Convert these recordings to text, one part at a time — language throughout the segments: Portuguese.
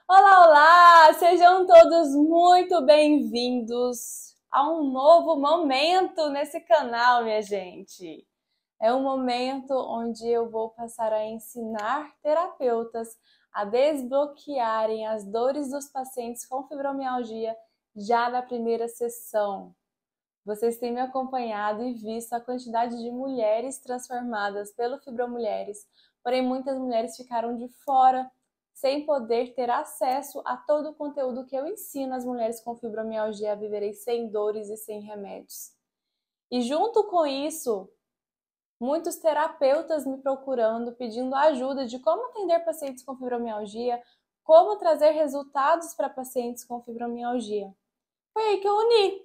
Olá, olá! Sejam todos muito bem-vindos a um novo momento nesse canal, minha gente. É um momento onde eu vou passar a ensinar terapeutas a desbloquearem as dores dos pacientes com fibromialgia já na primeira sessão. Vocês têm me acompanhado e visto a quantidade de mulheres transformadas pelo Fibromulheres, porém muitas mulheres ficaram de fora, sem poder ter acesso a todo o conteúdo que eu ensino às mulheres com fibromialgia a viverem sem dores e sem remédios. E junto com isso, muitos terapeutas me procurando, pedindo ajuda de como atender pacientes com fibromialgia, como trazer resultados para pacientes com fibromialgia. Foi aí que eu uni.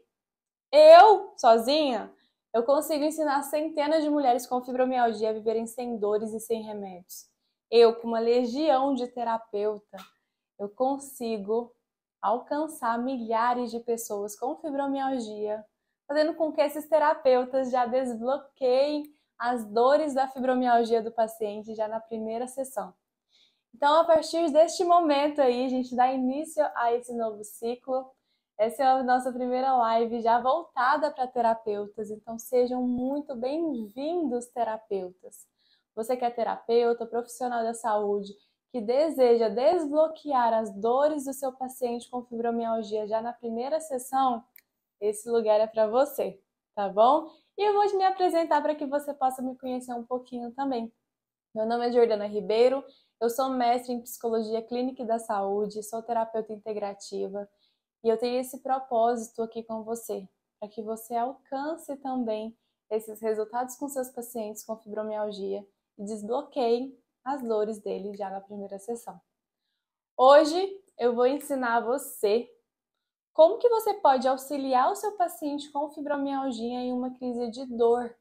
Eu, sozinha, eu consigo ensinar centenas de mulheres com fibromialgia a viverem sem dores e sem remédios. Eu, com uma legião de terapeuta, eu consigo alcançar milhares de pessoas com fibromialgia, fazendo com que esses terapeutas já desbloqueiem as dores da fibromialgia do paciente já na primeira sessão. Então, a partir deste momento aí, a gente dá início a esse novo ciclo. Essa é a nossa primeira live já voltada para terapeutas, então sejam muito bem-vindos, terapeutas. Você que é terapeuta, profissional da saúde, que deseja desbloquear as dores do seu paciente com fibromialgia já na primeira sessão, esse lugar é para você, tá bom? E eu vou me apresentar para que você possa me conhecer um pouquinho também. Meu nome é Jordana Ribeiro, eu sou mestre em Psicologia Clínica e da Saúde, sou terapeuta integrativa e eu tenho esse propósito aqui com você, para que você alcance também esses resultados com seus pacientes com fibromialgia e desbloqueie as dores deles já na primeira sessão. Hoje eu vou ensinar você como que você pode auxiliar o seu paciente com fibromialgia em uma crise de dor.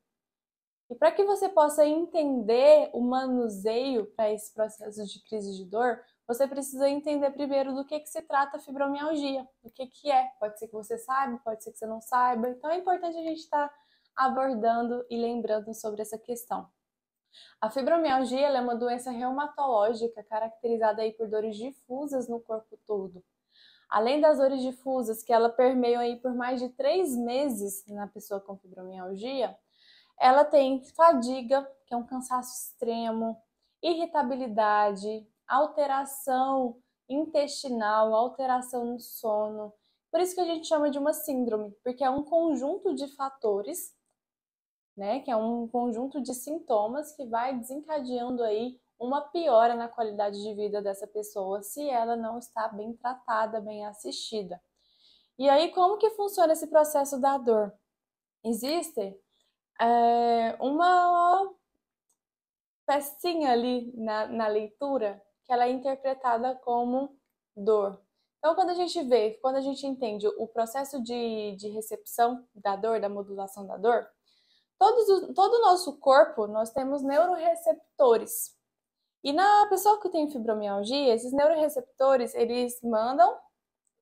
E para que você possa entender o manuseio para esse processo de crise de dor, você precisa entender primeiro do que se trata a fibromialgia, o que é. Pode ser que você saiba, pode ser que você não saiba. Então é importante a gente estar abordando e lembrando sobre essa questão. A fibromialgia é uma doença reumatológica caracterizada aí por dores difusas no corpo todo. Além das dores difusas, que ela permeiam aí por mais de 3 meses na pessoa com fibromialgia, ela tem fadiga, que é um cansaço extremo, irritabilidade, alteração intestinal, alteração no sono. Por isso que a gente chama de uma síndrome, porque é um conjunto de fatores, né, que é um conjunto de sintomas que vai desencadeando aí uma piora na qualidade de vida dessa pessoa se ela não está bem tratada, bem assistida. E aí, como que funciona esse processo da dor? Existe uma pecinha ali na leitura que ela é interpretada como dor. Então, quando a gente entende o processo de recepção da dor, da modulação da dor, todo o nosso corpo, nós temos neuroreceptores. E na pessoa que tem fibromialgia, esses neuroreceptores, eles mandam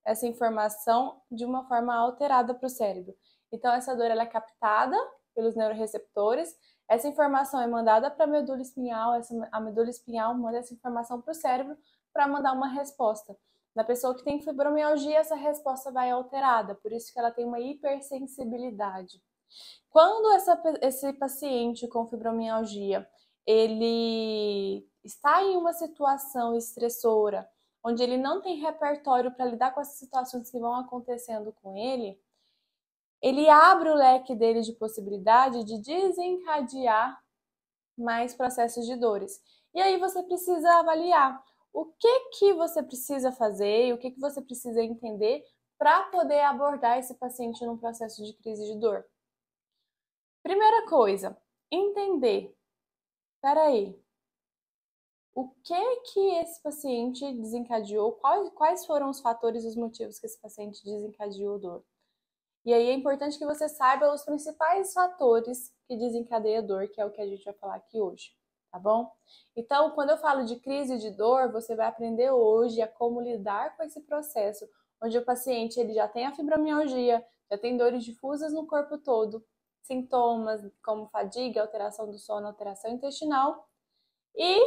essa informação de uma forma alterada para o cérebro. Então, essa dor ela é captada pelos neuroreceptores, essa informação é mandada para a medula espinhal, a medula espinhal manda essa informação para o cérebro para mandar uma resposta. Na pessoa que tem fibromialgia, essa resposta vai alterada, por isso que ela tem uma hipersensibilidade. Quando esse paciente com fibromialgia, ele está em uma situação estressora, onde ele não tem repertório para lidar com essas situações que vão acontecendo com ele abre o leque dele de possibilidade de desencadear mais processos de dores. E aí você precisa avaliar o que você precisa fazer e o que você precisa entender para poder abordar esse paciente num processo de crise de dor. Primeira coisa, entender. Peraí, o que esse paciente desencadeou? Quais foram os fatores e os motivos que esse paciente desencadeou dor? E aí é importante que você saiba os principais fatores que desencadeiam a dor, que é o que a gente vai falar aqui hoje, tá bom? Então, quando eu falo de crise de dor, você vai aprender hoje a como lidar com esse processo, onde o paciente ele já tem a fibromialgia, já tem dores difusas no corpo todo, sintomas como fadiga, alteração do sono, alteração intestinal, e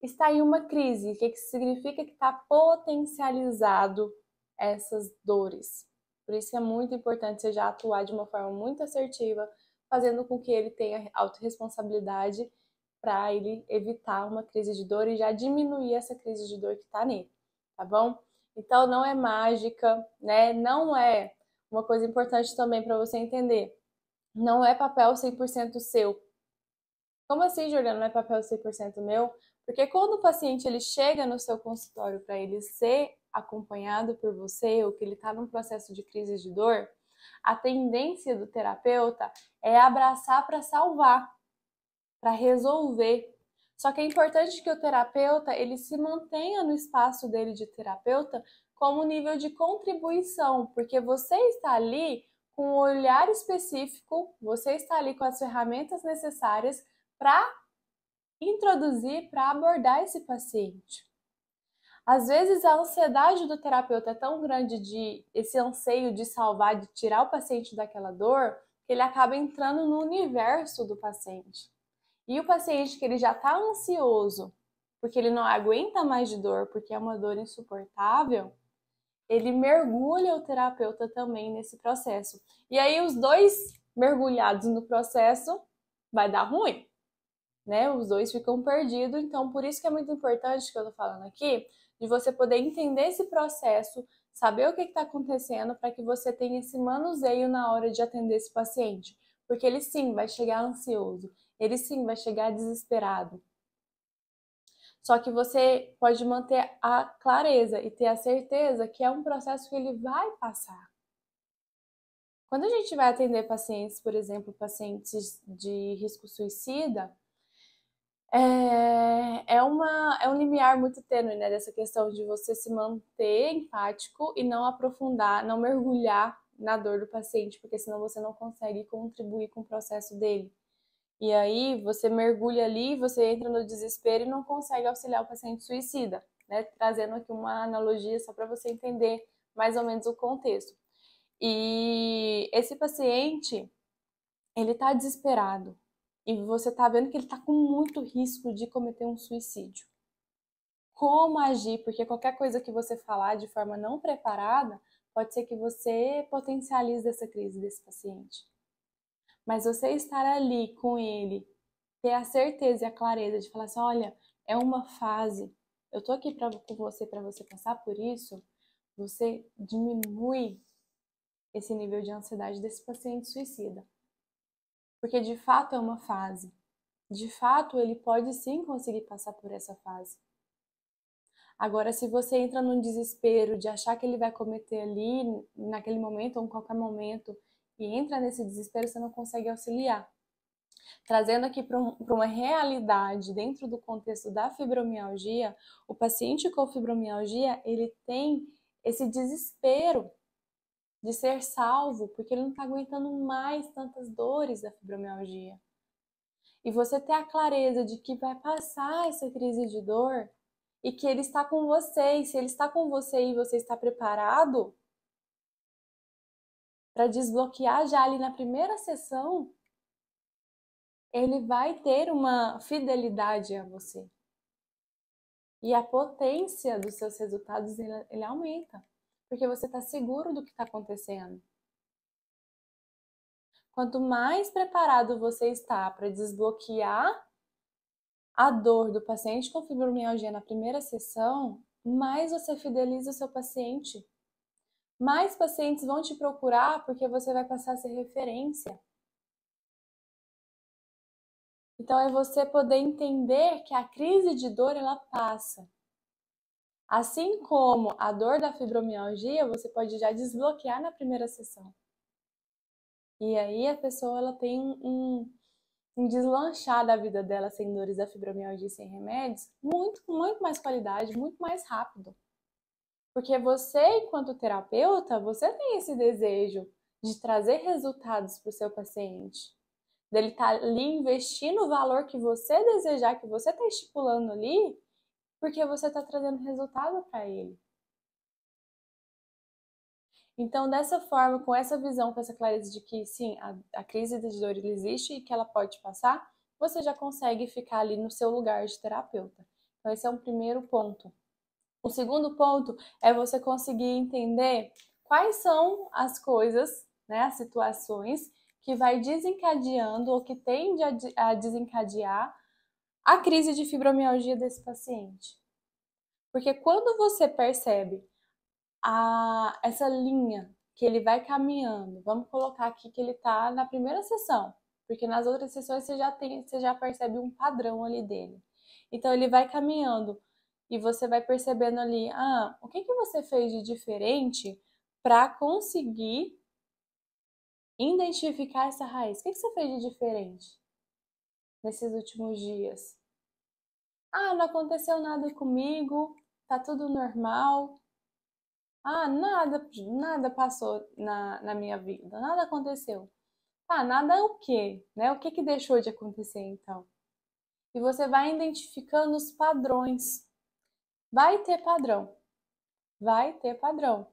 está em uma crise. O que significa que está potencializado essas dores. Por isso que é muito importante você já atuar de uma forma muito assertiva, fazendo com que ele tenha autorresponsabilidade para ele evitar uma crise de dor e já diminuir essa crise de dor que está nele, tá bom? Então não é mágica, né? Não é uma coisa importante também para você entender. Não é papel 100% seu. Como assim, Juliana, não é papel 100% meu? Porque quando o paciente ele chega no seu consultório para ele ser acompanhado por você, ou que ele está num processo de crise de dor, a tendência do terapeuta é abraçar para salvar, para resolver. Só que é importante que o terapeuta ele se mantenha no espaço dele de terapeuta como nível de contribuição, porque você está ali com um olhar específico, você está ali com as ferramentas necessárias para introduzir, para abordar esse paciente. Às vezes a ansiedade do terapeuta é tão grande de esse anseio de salvar, de tirar o paciente daquela dor, que ele acaba entrando no universo do paciente. E o paciente que ele já está ansioso, porque ele não aguenta mais de dor, porque é uma dor insuportável, ele mergulha o terapeuta também nesse processo. E aí os dois mergulhados no processo vai dar ruim, né? Os dois ficam perdidos, então por isso que é muito importante que eu tô falando aqui, de você poder entender esse processo, saber o que está acontecendo para que você tenha esse manuseio na hora de atender esse paciente. Porque ele sim vai chegar ansioso, ele sim vai chegar desesperado. Só que você pode manter a clareza e ter a certeza que é um processo que ele vai passar. Quando a gente vai atender pacientes, por exemplo, pacientes de risco suicida, é um limiar muito tênue, né, dessa questão de você se manter empático e não aprofundar, não mergulhar na dor do paciente, porque senão você não consegue contribuir com o processo dele. E aí você mergulha ali, você entra no desespero e não consegue auxiliar o paciente suicida, né? Trazendo aqui uma analogia só para você entender mais ou menos o contexto. E esse paciente, ele tá desesperado e você tá vendo que ele tá com muito risco de cometer um suicídio. Como agir? Porque qualquer coisa que você falar de forma não preparada, pode ser que você potencialize essa crise desse paciente. Mas você estar ali com ele, ter a certeza e a clareza de falar assim, olha, é uma fase, eu tô aqui com você para você passar por isso, você diminui esse nível de ansiedade desse paciente suicida. Porque de fato é uma fase. De fato, ele pode sim conseguir passar por essa fase. Agora, se você entra num desespero de achar que ele vai cometer ali, naquele momento ou em qualquer momento, e entra nesse desespero, você não consegue auxiliar. Trazendo aqui para uma realidade dentro do contexto da fibromialgia, o paciente com fibromialgia, ele tem esse desespero de ser salvo, porque ele não está aguentando mais tantas dores da fibromialgia. E você ter a clareza de que vai passar essa crise de dor e que ele está com você, e se ele está com você e você está preparado para desbloquear já ali na primeira sessão, ele vai ter uma fidelidade a você. E a potência dos seus resultados, ele aumenta. Porque você está seguro do que está acontecendo. Quanto mais preparado você está para desbloquear a dor do paciente com fibromialgia na primeira sessão, mais você fideliza o seu paciente. Mais pacientes vão te procurar porque você vai passar a ser referência. Então é você poder entender que a crise de dor ela passa. Assim como a dor da fibromialgia, você pode já desbloquear na primeira sessão. E aí a pessoa ela tem um deslanchar da vida dela sem dores da fibromialgia e sem remédios, com muito mais qualidade, muito mais rápido. Porque você, enquanto terapeuta, você tem esse desejo de trazer resultados para o seu paciente. Dele estar ali investindo o valor que você desejar, que você está estipulando ali, porque você está trazendo resultado para ele. Então, dessa forma, com essa visão, com essa clareza de que sim, a crise de dor existe e que ela pode passar, você já consegue ficar ali no seu lugar de terapeuta. Então, esse é um primeiro ponto. O segundo ponto é você conseguir entender quais são as coisas, né, as situações que vai desencadeando ou que tende a desencadear a crise de fibromialgia desse paciente. Porque quando você percebe essa linha que ele vai caminhando, vamos colocar aqui que ele está na primeira sessão, porque nas outras sessões você já percebe um padrão ali dele. Então ele vai caminhando e você vai percebendo ali, o que você fez de diferente para conseguir identificar essa raiz? O que você fez de diferente nesses últimos dias? Não aconteceu nada comigo, tá tudo normal. Nada passou na minha vida, nada aconteceu. Nada é o quê? Né? O que deixou de acontecer então? E você vai identificando os padrões. Vai ter padrão. Vai ter padrão.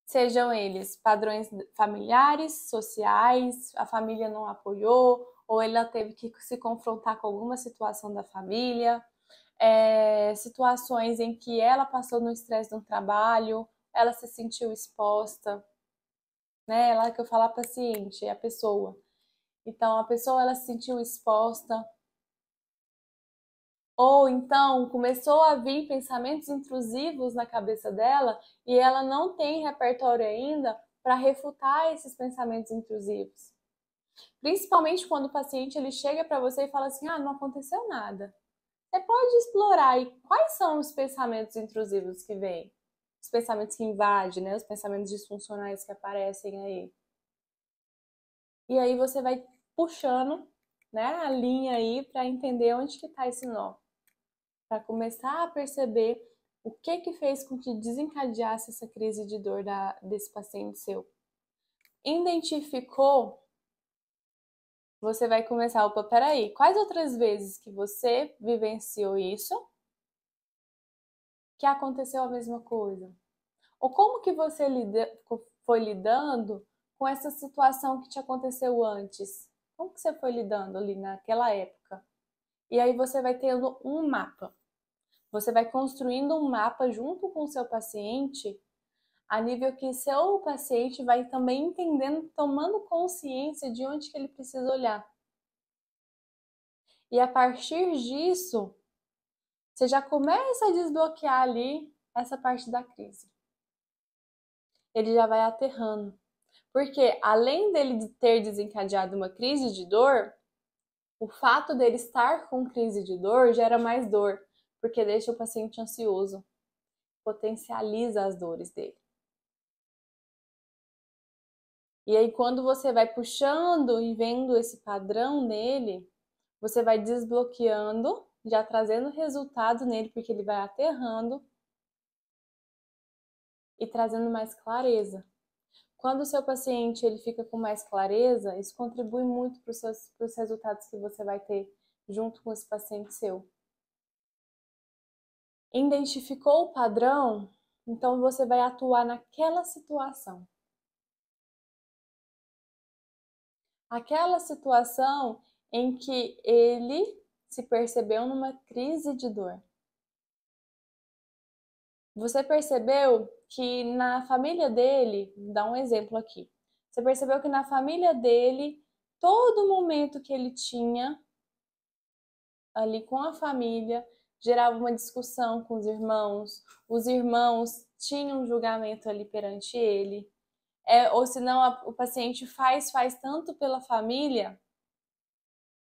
Sejam eles padrões familiares, sociais, a família não apoiou, ou ela teve que se confrontar com alguma situação da família, situações em que ela passou no estresse do trabalho, ela se sentiu exposta, né? Ela que eu falo a paciente, é a pessoa. Então, a pessoa ela se sentiu exposta, ou então começou a vir pensamentos intrusivos na cabeça dela e ela não tem repertório ainda para refutar esses pensamentos intrusivos. Principalmente quando o paciente ele chega para você e fala assim, não aconteceu nada. Você pode explorar aí quais são os pensamentos intrusivos que vêm, os pensamentos que invadem, né? Os pensamentos disfuncionais que aparecem aí. E aí você vai puxando, né, a linha aí para entender onde que está esse nó. Para começar a perceber o que fez com que desencadeasse essa crise de dor desse paciente seu. Identificou? Você vai começar, peraí, quais outras vezes que você vivenciou isso que aconteceu a mesma coisa? Ou como que você foi lidando com essa situação que te aconteceu antes? Como que você foi lidando ali naquela época? E aí você vai tendo um mapa. Você vai construindo um mapa junto com o seu paciente, a nível que seu paciente vai também entendendo, tomando consciência de onde que ele precisa olhar. E a partir disso, você já começa a desbloquear ali essa parte da crise. Ele já vai aterrando. Porque além dele ter desencadeado uma crise de dor, o fato dele estar com crise de dor gera mais dor, porque deixa o paciente ansioso, potencializa as dores dele. E aí quando você vai puxando e vendo esse padrão nele, você vai desbloqueando, já trazendo resultado nele, porque ele vai aterrando e trazendo mais clareza. Quando o seu paciente ele fica com mais clareza, isso contribui muito para os resultados que você vai ter junto com esse paciente seu. Identificou o padrão? Então você vai atuar naquela situação. Aquela situação em que ele se percebeu numa crise de dor. Você percebeu que na família dele, vou dar um exemplo aqui. Você percebeu que na família dele, todo momento que ele tinha ali com a família, gerava uma discussão com os irmãos tinham um julgamento ali perante ele, ou senão o paciente faz tanto pela família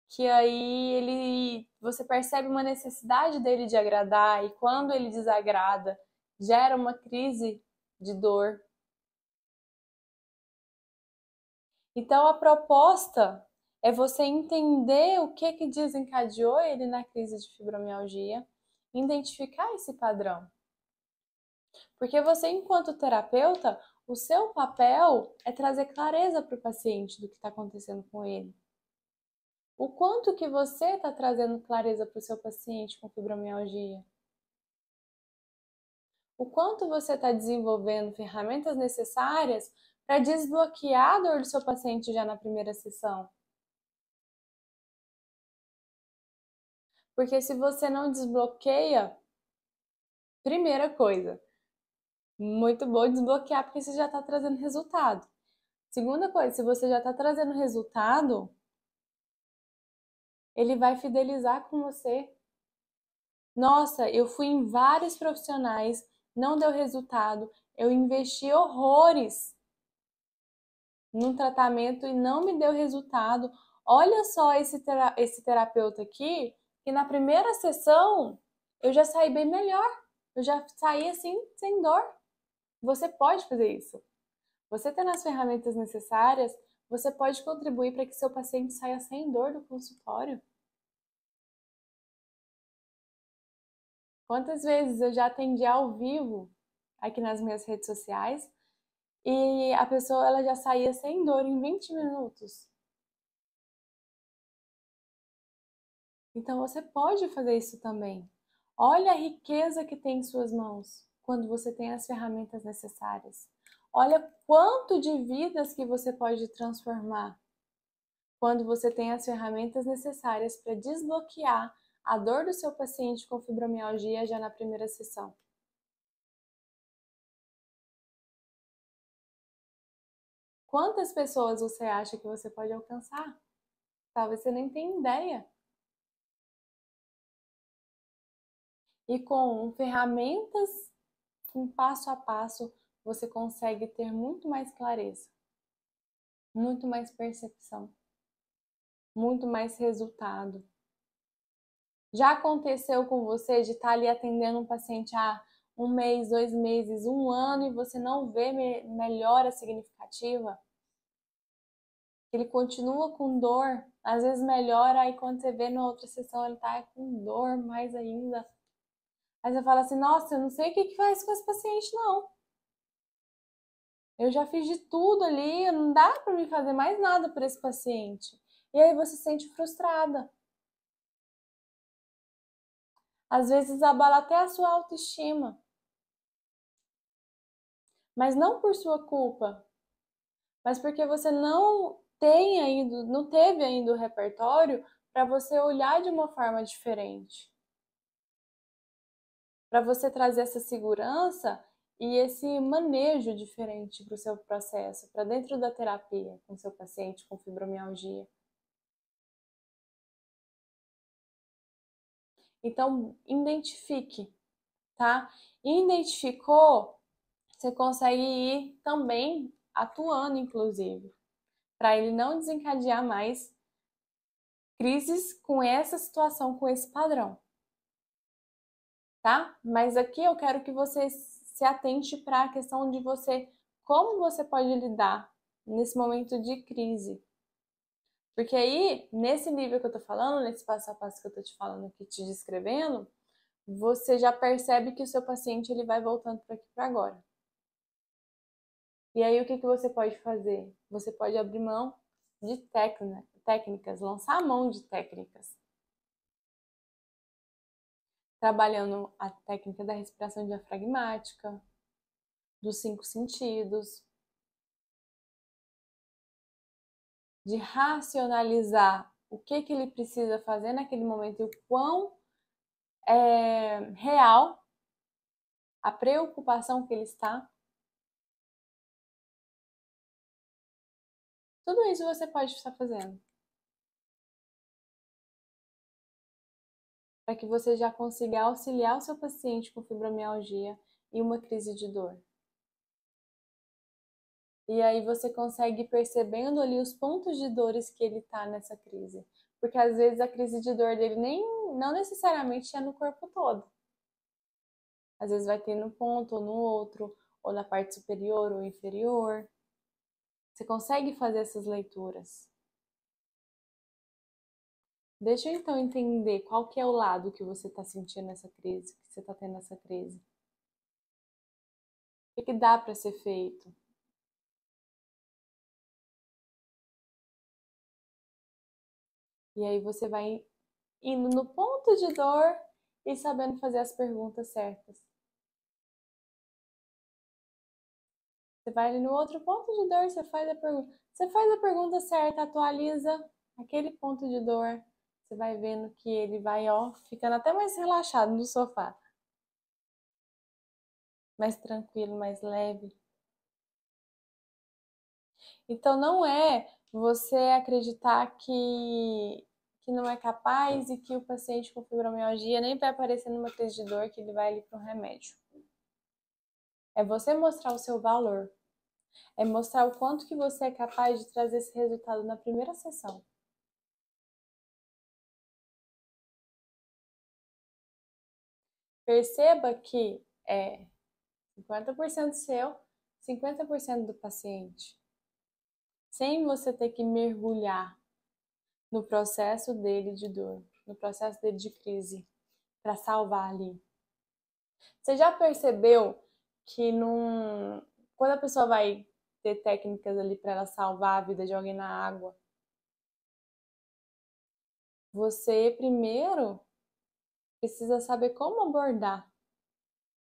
que aí você percebe uma necessidade dele de agradar e quando ele desagrada, gera uma crise de dor. Então a proposta é você entender o que desencadeou ele na crise de fibromialgia, identificar esse padrão. Porque você, enquanto terapeuta, o seu papel é trazer clareza para o paciente do que está acontecendo com ele. O quanto que você está trazendo clareza para o seu paciente com fibromialgia? O quanto você está desenvolvendo ferramentas necessárias para desbloquear a dor do seu paciente já na primeira sessão? Porque se você não desbloqueia, primeira coisa, muito bom desbloquear porque você já está trazendo resultado. Segunda coisa, se você já está trazendo resultado, ele vai fidelizar com você. Nossa, eu fui em vários profissionais, não deu resultado. Eu investi horrores num tratamento e não me deu resultado. Olha só esse terapeuta aqui, que na primeira sessão eu já saí bem melhor. Eu já saí assim, sem dor. Você pode fazer isso. Você tendo as ferramentas necessárias, você pode contribuir para que seu paciente saia sem dor do consultório. Quantas vezes eu já atendi ao vivo aqui nas minhas redes sociais e a pessoa ela já saía sem dor em 20 minutos. Então você pode fazer isso também. Olha a riqueza que tem em suas mãos quando você tem as ferramentas necessárias. Olha quanto de vidas que você pode transformar quando você tem as ferramentas necessárias para desbloquear a dor do seu paciente com fibromialgia já na primeira sessão. Quantas pessoas você acha que você pode alcançar? Talvez você nem tenha ideia. E com ferramentas, um passo a passo, você consegue ter muito mais clareza, muito mais percepção, muito mais resultado. Já aconteceu com você de estar ali atendendo um paciente há um mês, 2 meses, 1 ano e você não vê melhora significativa? Ele continua com dor, às vezes melhora, aí quando você vê na outra sessão ele tá com dor mais ainda. Aí você fala assim, nossa, eu não sei o que faz com esse paciente, não. Eu já fiz de tudo ali, não dá para me fazer mais nada por esse paciente. E aí você se sente frustrada. Às vezes abala até a sua autoestima. Mas não por sua culpa, mas porque você não tem ainda, não teve ainda o repertório para você olhar de uma forma diferente. Para você trazer essa segurança e esse manejo diferente para o seu processo, para dentro da terapia com seu paciente com fibromialgia. Então, identifique, tá? Identificou, você consegue ir também atuando, inclusive, para ele não desencadear mais crises com essa situação, com esse padrão, tá? Mas aqui eu quero que você se atente para a questão de você, como você pode lidar nesse momento de crise. Porque aí, nesse nível que eu tô falando, nesse passo a passo que eu tô te falando aqui, te descrevendo, você já percebe que o seu paciente ele vai voltando para aqui para agora. E aí, o que você pode fazer? Você pode abrir mão de técnicas, lançar a mão de técnicas. Trabalhando a técnica da respiração diafragmática, dos 5 sentidos, de racionalizar o que ele precisa fazer naquele momento e o quão real a preocupação que ele está. Tudo isso você pode estar fazendo para que você já consiga auxiliar o seu paciente com fibromialgia e uma crise de dor. E aí você consegue ir percebendo ali os pontos de dores que ele está nessa crise. Porque às vezes a crise de dor dele não necessariamente é no corpo todo. Às vezes vai ter no ponto ou no outro, ou na parte superior ou inferior. Você consegue fazer essas leituras. Deixa eu então entender qual que é o lado que você está sentindo essa crise, que você está tendo essa crise. O que dá para ser feito? E aí você vai indo no ponto de dor e sabendo fazer as perguntas certas. Você vai ali no outro ponto de dor, você faz a pergunta. Você faz a pergunta certa, atualiza aquele ponto de dor. você vai vendo que ele vai, ó, ficando até mais relaxado no sofá. Mais tranquilo, mais leve. Então não é você acreditar que não é capaz e que o paciente com fibromialgia nem vai aparecer numa crise de dor que ele vai ali para um remédio. É você mostrar o seu valor. É mostrar o quanto que você é capaz de trazer esse resultado na primeira sessão. Perceba que é 50% seu, 50% do paciente. Sem você ter que mergulhar no processo dele de dor, no processo dele de crise, para salvar ali. Você já percebeu que quando a pessoa vai ter técnicas ali para ela salvar a vida de alguém na água, você primeiro precisa saber como abordar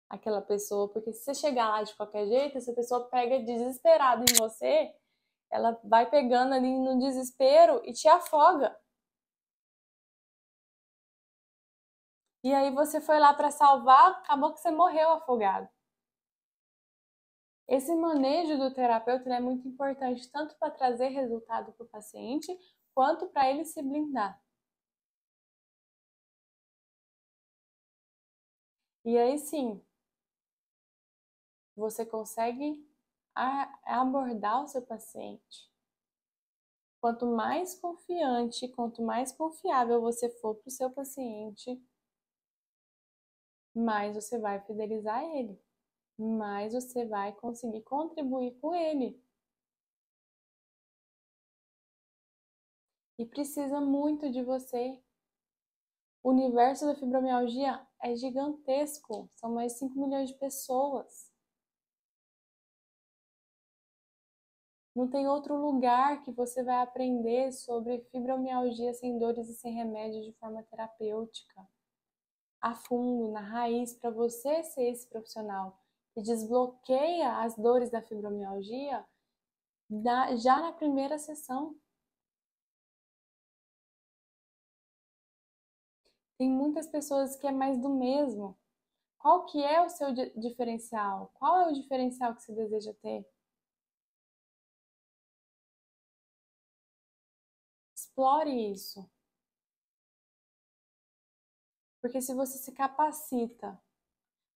aquela pessoa, porque se você chegar lá de qualquer jeito, essa pessoa pega desesperada em você, ela vai pegando ali no desespero e te afoga. E aí você foi lá para salvar, acabou que você morreu afogado. Esse manejo do terapeuta é muito importante, tanto para trazer resultado para o paciente, quanto para ele se blindar. E aí sim, você consegue abordar o seu paciente. Quanto mais confiante, quanto mais confiável você for para o seu paciente, mais você vai fidelizar ele, mais você vai conseguir contribuir com ele. E precisa muito de você. O universo da fibromialgia é gigantesco, são mais de 5 milhões de pessoas. Não tem outro lugar que você vai aprender sobre fibromialgia sem dores e sem remédio de forma terapêutica, a fundo, na raiz, para você ser esse profissional que desbloqueia as dores da fibromialgia já na primeira sessão. Tem muitas pessoas que é mais do mesmo. Qual que é o seu diferencial? Qual é o diferencial que você deseja ter? Explore isso. Porque se você se capacita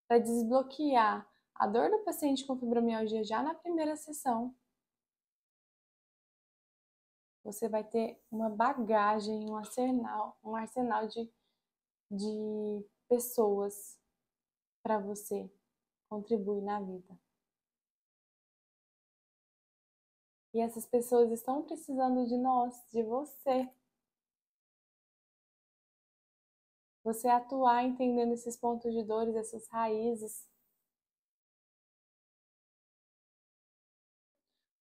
para desbloquear a dor do paciente com fibromialgia já na primeira sessão, você vai ter uma bagagem, um arsenal de pessoas para você contribuir na vida. E essas pessoas estão precisando de nós, de você. Você atuar entendendo esses pontos de dores, essas raízes.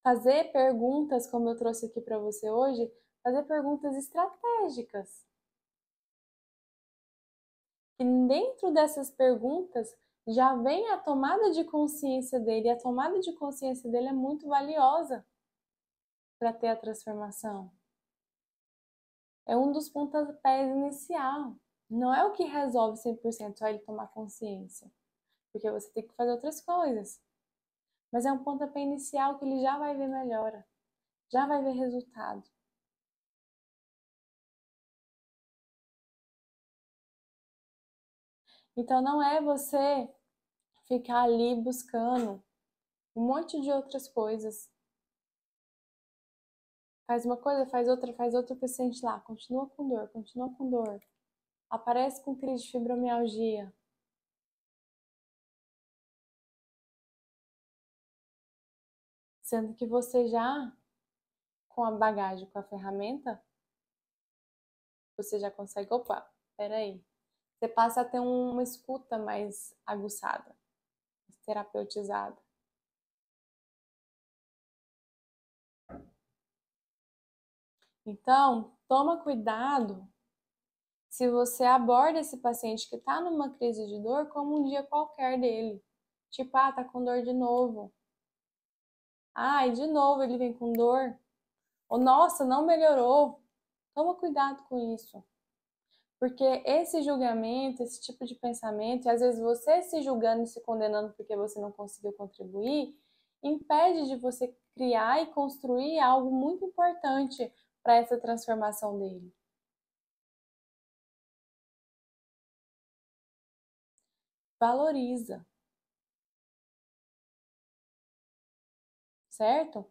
Fazer perguntas, como eu trouxe aqui para você hoje, fazer perguntas estratégicas. E dentro dessas perguntas já vem a tomada de consciência dele. E a tomada de consciência dele é muito valiosa para ter a transformação. É um dos pontapés inicial. Não é o que resolve 100% só ele tomar consciência. Porque você tem que fazer outras coisas. Mas é um pontapé inicial que ele já vai ver melhora. Já vai ver resultado. Então não é você ficar ali buscando um monte de outras coisas. Faz uma coisa, faz outra, o paciente lá, continua com dor, continua com dor. Aparece com crise de fibromialgia. Sendo que você já, com a bagagem, com a ferramenta, você já consegue, opa, peraí. Você passa a ter uma escuta mais aguçada, mais terapeutizada. Então, toma cuidado se você aborda esse paciente que está numa crise de dor como um dia qualquer dele. Tipo, tá com dor de novo. E de novo ele vem com dor. Ou, nossa, não melhorou. Toma cuidado com isso. Porque esse julgamento, esse tipo de pensamento, e às vezes você se julgando e se condenando porque você não conseguiu contribuir, impede de você criar e construir algo muito importante para essa transformação dele. Valoriza, certo?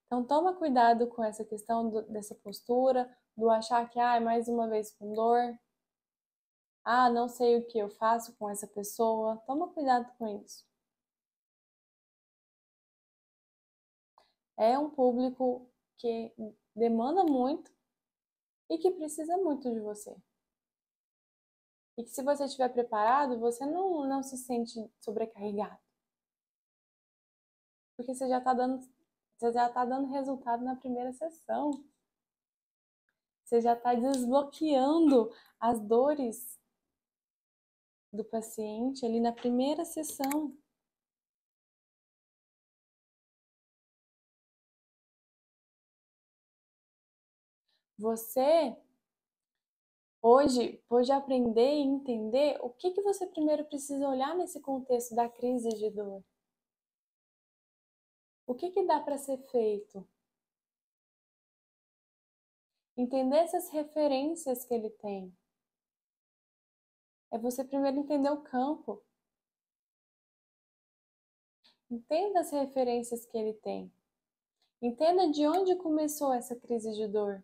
Então toma cuidado com essa questão dessa postura, do achar que, mais uma vez com dor, não sei o que eu faço com essa pessoa. Toma cuidado com isso. É um público que demanda muito e que precisa muito de você. E que se você estiver preparado, você não se sente sobrecarregado. Porque você já tá dando resultado na primeira sessão. Você já está desbloqueando as dores do paciente ali na primeira sessão. Você hoje pode aprender e entender o que você primeiro precisa olhar nesse contexto da crise de dor. O que dá para ser feito? Entender essas referências que ele tem. É você primeiro entender o campo. Entenda as referências que ele tem. Entenda de onde começou essa crise de dor.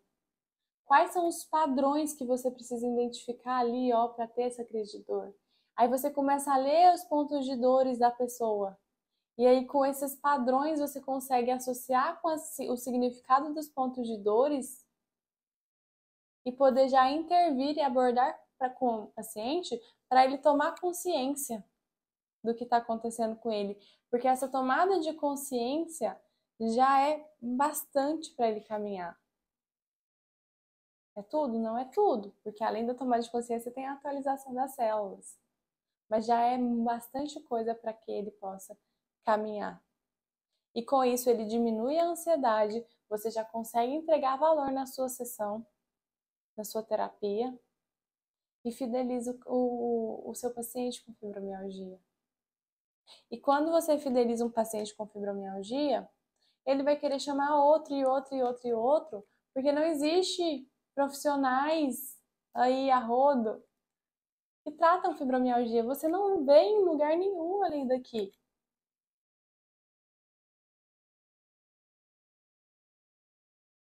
Quais são os padrões que você precisa identificar ali, para ter essa crise de dor? Aí você começa a ler os pontos de dores da pessoa. E aí, com esses padrões, você consegue associar com o significado dos pontos de dores e poder já intervir e abordar com o paciente para ele tomar consciência do que está acontecendo com ele. Porque essa tomada de consciência já é bastante para ele caminhar. É tudo? Não é tudo, porque além da tomada de consciência tem a atualização das células. Mas já é bastante coisa para que ele possa caminhar. E com isso ele diminui a ansiedade, você já consegue entregar valor na sua sessão, na sua terapia, e fideliza o seu paciente com fibromialgia. E quando você fideliza um paciente com fibromialgia, ele vai querer chamar outro e outro e outro e outro, porque não existe profissionais aí a rodo que tratam fibromialgia. Você não vê em lugar nenhum além daqui.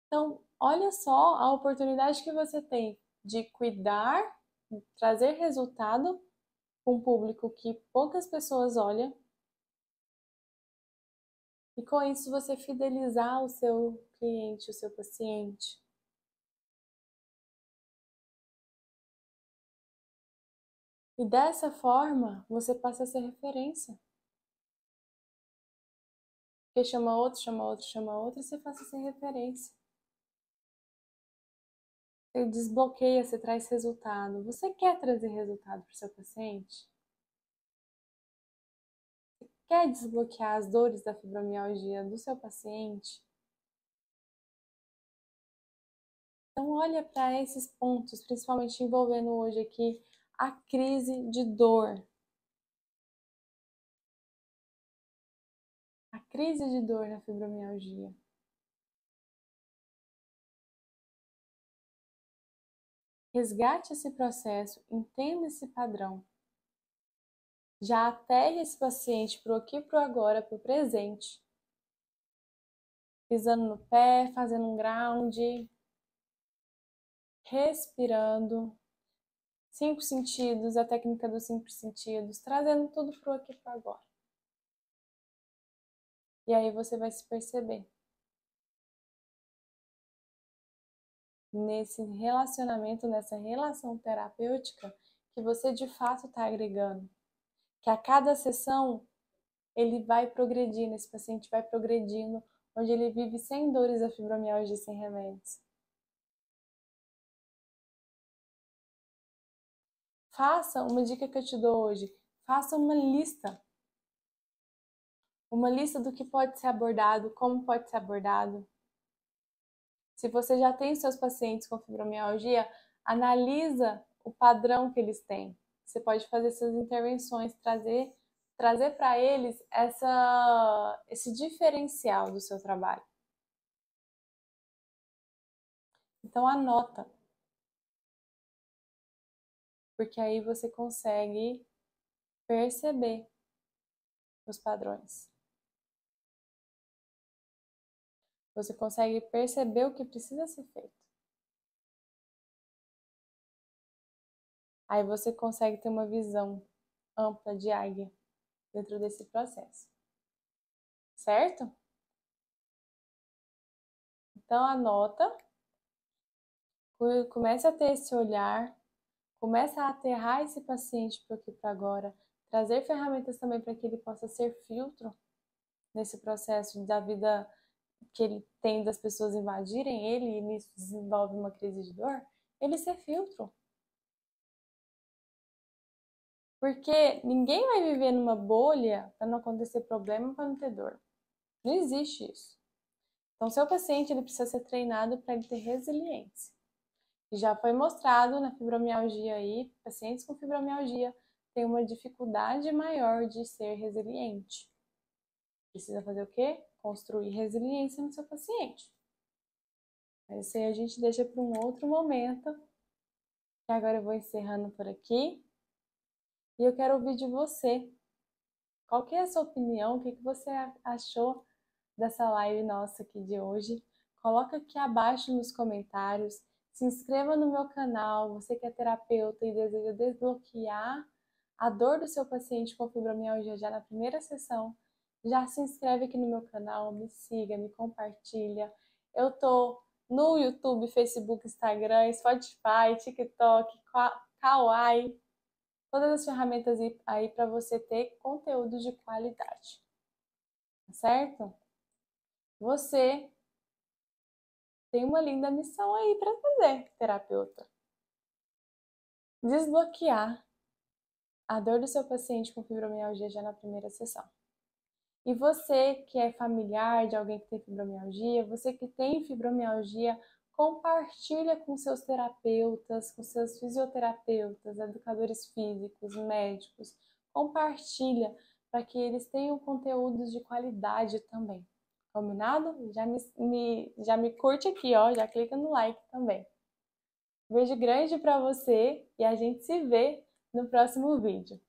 Então, olha só a oportunidade que você tem de cuidar, trazer resultado com um público que poucas pessoas olham, e com isso você fidelizar o seu cliente, o seu paciente. E dessa forma, você passa a ser referência. Porque chama outro, chama outro, chama outro, e você passa a ser referência. Você desbloqueia, você traz resultado. Você quer trazer resultado para o seu paciente? Você quer desbloquear as dores da fibromialgia do seu paciente? Então, olha para esses pontos, principalmente envolvendo hoje aqui a crise de dor. A crise de dor na fibromialgia. Resgate esse processo, entenda esse padrão. Já aterre esse paciente para o aqui e para o agora, para o presente. Pisando no pé, fazendo um ground, respirando. 5 sentidos, a técnica dos 5 sentidos, trazendo tudo para o aqui e para o agora. E aí você vai se perceber nesse relacionamento, nessa relação terapêutica, que você de fato está agregando. Que a cada sessão ele vai progredindo, esse paciente vai progredindo, onde ele vive sem dores da fibromialgia, sem remédios. Faça uma dica que eu te dou hoje. Faça uma lista. Uma lista do que pode ser abordado, como pode ser abordado. Se você já tem seus pacientes com fibromialgia, analisa o padrão que eles têm. Você pode fazer essas intervenções, trazer para eles esse diferencial do seu trabalho. Então anota, porque aí você consegue perceber os padrões. Você consegue perceber o que precisa ser feito. Aí você consegue ter uma visão ampla de águia dentro desse processo. Certo? Então anota, comece a ter esse olhar, comece a aterrar esse paciente para aqui para agora, trazer ferramentas também para que ele possa ser filtro nesse processo da vida que ele tem das pessoas invadirem ele e nisso desenvolve uma crise de dor, ele ser filtro. Porque ninguém vai viver numa bolha para não acontecer problema, para não ter dor. Não existe isso. Então, seu paciente ele precisa ser treinado para ele ter resiliência. E já foi mostrado na fibromialgia aí, pacientes com fibromialgia têm uma dificuldade maior de ser resiliente. Precisa fazer o quê? Construir resiliência no seu paciente. Mas isso aí a gente deixa para um outro momento. E agora eu vou encerrando por aqui. E eu quero ouvir de você. Qual que é a sua opinião? O que você achou dessa live nossa aqui de hoje? Coloca aqui abaixo nos comentários. Se inscreva no meu canal. Você que é terapeuta e deseja desbloquear a dor do seu paciente com fibromialgia já na primeira sessão, já se inscreve aqui no meu canal, me siga, me compartilha. Eu tô no YouTube, Facebook, Instagram, Spotify, TikTok, Kawaii, todas as ferramentas aí para você ter conteúdo de qualidade. Tá certo? Você tem uma linda missão aí para fazer, terapeuta. Desbloquear a dor do seu paciente com fibromialgia já na primeira sessão. E você que é familiar de alguém que tem fibromialgia, você que tem fibromialgia, compartilha com seus terapeutas, com seus fisioterapeutas, educadores físicos, médicos. Compartilha para que eles tenham conteúdos de qualidade também. Combinado? Já me curte aqui, ó, já clica no like também. Beijo grande para você e a gente se vê no próximo vídeo.